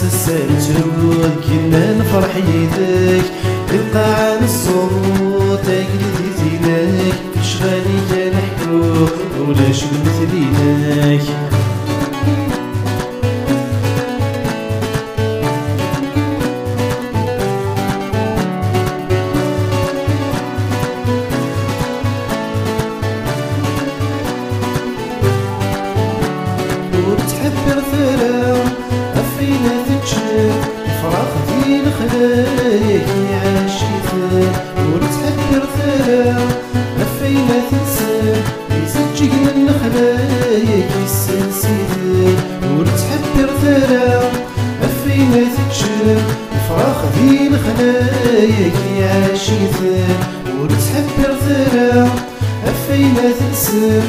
السلسلة كنا نفرح يدك القاعة الصوت أجلدي زينك شغالي كان حلو ولاش مثلينك وتحبر ثرى أفينا تتشف فراخ دي الخلايك عاشيتك وتحبر ثرى أفينا تنسى يسجق من خلايك السلسيتك وتحبر ثرى أفينا تتشف فراخ دي الخلايك عاشيتك وتحبر ثرى أفينا تنسى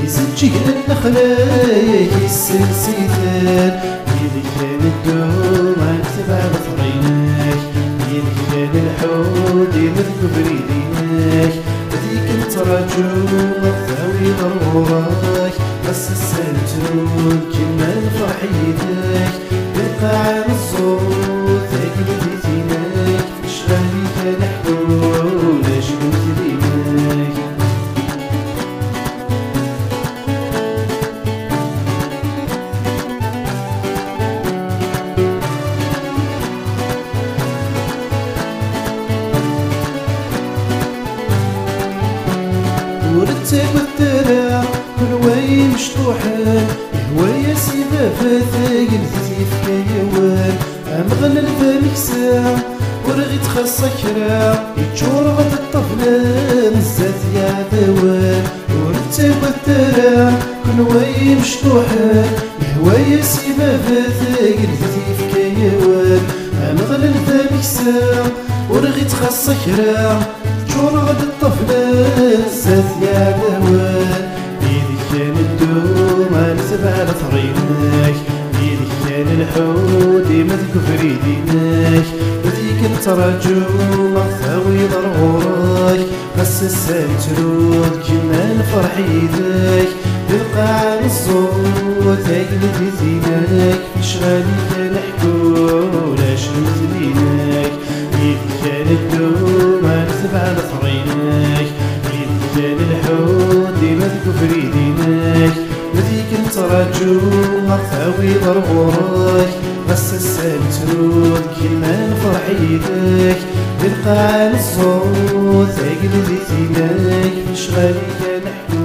يسجق من خلايك السلسيتك يدك كان الدوم عن تبع بطرينك يدك كان الحوت يملك بريدينك هذيك انت رجوم الثاوي ضرورك بس السلسلة كنا نفرح يدك بالقاعة الصوت أجلدي زينك شغالي كان حلو لاش مثلينك ورتب الدرع والواي مشطوحة هوايا سيبا فاتك الفتيف كيوان أمغل الفامك ساعة ورغي تخصك كرا يتجور غد الطفلة مزات يا دوان ورتب الدرع والواي مشطوحة هوايا سيبا فاتك الفتيف كيوان أمغل الفامك ساعة ورغي تخصك كرا شور غد الطفلة زات يا دوان يدك كان الدوم عن سبع لطرينك يدك كان الحوت يمدك فريدينك هذيك انت رجوم ثاوي ضرورك بس السلسلة كنا نفرح يدك بالقاعة الصوت أجلدي زينك شغالي كان حلو لاش مثلينك يدك كان الدوم عن سبع لطرينك يدك كان الحوت يمدك فريدينك هذيك انت رجوم ثاوي ضرورك بس السلسلة كنا نفرح يدك بالقاعة الصوت أجلدي زينك شغالي كان حلو